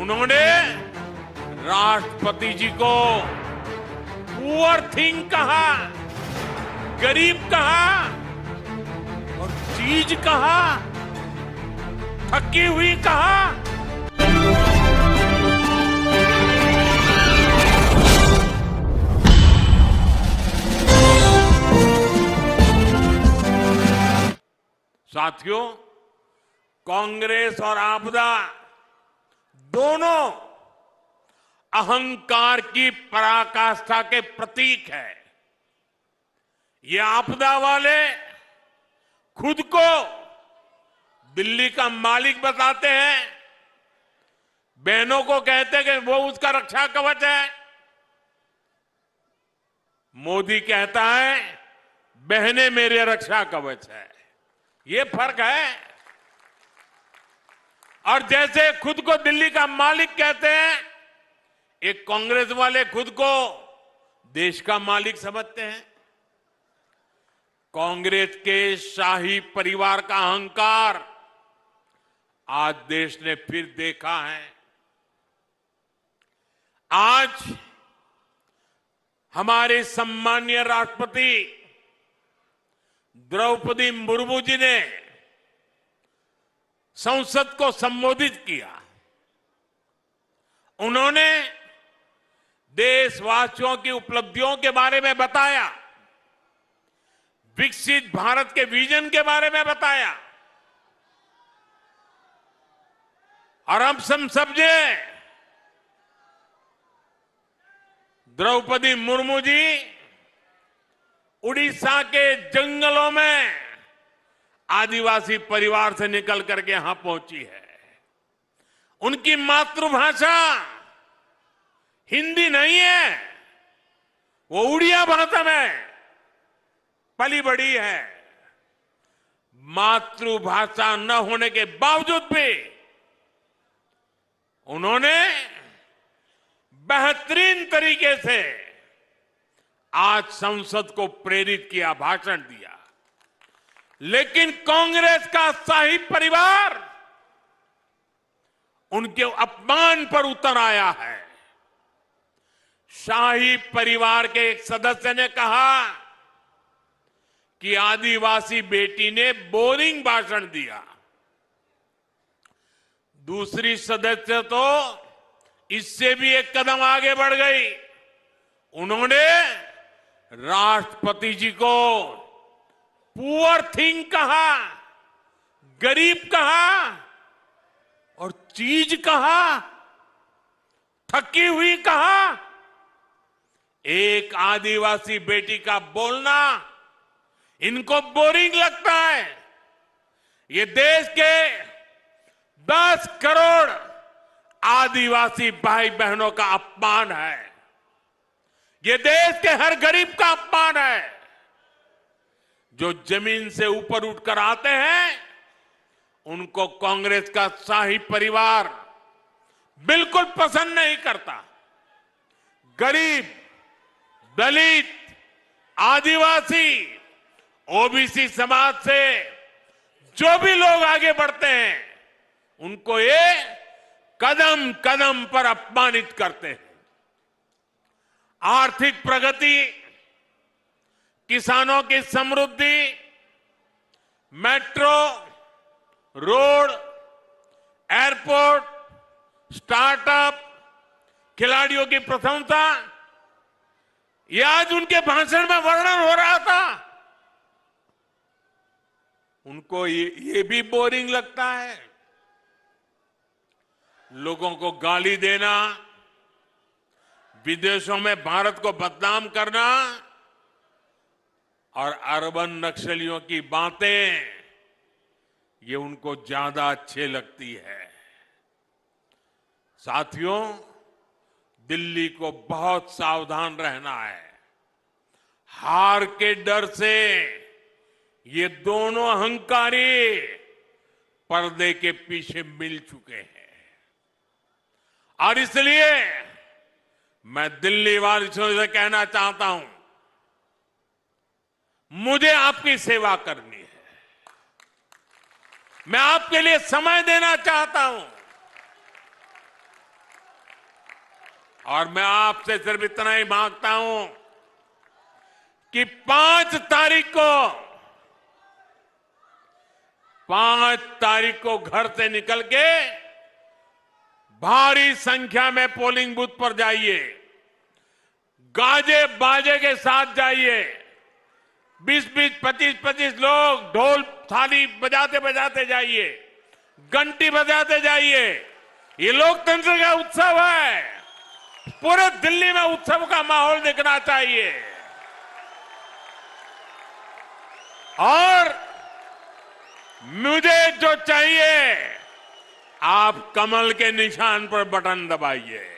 उन्होंने राष्ट्रपति जी को पुअर थिंग कहा, गरीब कहा और चीज कहा, थकी हुई कहा। साथियों, कांग्रेस और आपदा दोनों अहंकार की पराकाष्ठा के प्रतीक है। ये आपदा वाले खुद को दिल्ली का मालिक बताते हैं, बहनों को कहते हैं कि वो उसका रक्षा कवच है। मोदी कहता है बहनें मेरे रक्षा कवच है। ये फर्क है। और जैसे खुद को दिल्ली का मालिक कहते हैं, एक कांग्रेस वाले खुद को देश का मालिक समझते हैं। कांग्रेस के शाही परिवार का अहंकार आज देश ने फिर देखा है। आज हमारे सम्मानीय राष्ट्रपति द्रौपदी मुर्मू जी ने संसद को संबोधित किया। उन्होंने देशवासियों की उपलब्धियों के बारे में बताया, विकसित भारत के विजन के बारे में बताया। और हम सब समझे द्रौपदी मुर्मू जी उड़ीसा के जंगलों में आदिवासी परिवार से निकल करके यहां पहुंची है। उनकी मातृभाषा हिंदी नहीं है, वो उड़िया भाषा में पली बड़ी है। मातृभाषा न होने के बावजूद भी उन्होंने बेहतरीन तरीके से आज संसद को प्रेरित किया, भाषण दिया। लेकिन कांग्रेस का शाही परिवार उनके अपमान पर उतर आया है। शाही परिवार के एक सदस्य ने कहा कि आदिवासी बेटी ने बोरिंग भाषण दिया। दूसरी सदस्य तो इससे भी एक कदम आगे बढ़ गई। उन्होंने राष्ट्रपति जी को पुअर थिंग कहा, गरीब कहा और चीज कहा, थकी हुई कहा। एक आदिवासी बेटी का बोलना इनको बोरिंग लगता है। ये देश के 10 करोड़ आदिवासी भाई बहनों का अपमान है। ये देश के हर गरीब का अपमान है। जो जमीन से ऊपर उठकर आते हैं, उनको कांग्रेस का शाही परिवार बिल्कुल पसंद नहीं करता। गरीब, दलित, आदिवासी, ओबीसी समाज से जो भी लोग आगे बढ़ते हैं, उनको ये कदम कदम पर अपमानित करते हैं। आर्थिक प्रगति, किसानों की समृद्धि, मेट्रो, रोड, एयरपोर्ट, स्टार्टअप, खिलाड़ियों की प्रशंसा, ये आज उनके भाषण में वर्णन हो रहा था। उनको ये भी बोरिंग लगता है। लोगों को गाली देना, विदेशों में भारत को बदनाम करना और अर्बन नक्सलियों की बातें, ये उनको ज्यादा अच्छे लगती है। साथियों, दिल्ली को बहुत सावधान रहना है। हार के डर से ये दोनों अहंकारी पर्दे के पीछे मिल चुके हैं। और इसलिए मैं दिल्ली वासियों से कहना चाहता हूं, मुझे आपकी सेवा करनी है। मैं आपके लिए समय देना चाहता हूं। और मैं आपसे सिर्फ इतना ही मांगता हूं कि 5 तारीख को घर से निकल के भारी संख्या में पोलिंग बूथ पर जाइए, गाजे बाजे के साथ जाइए। 20-20, 25-25 लोग ढोल थाली बजाते बजाते जाइए, घंटी बजाते जाइए। ये लोकतंत्र का उत्सव है। पूरे दिल्ली में उत्सव का माहौल दिखना चाहिए। और मुझे जो चाहिए, आप कमल के निशान पर बटन दबाइए।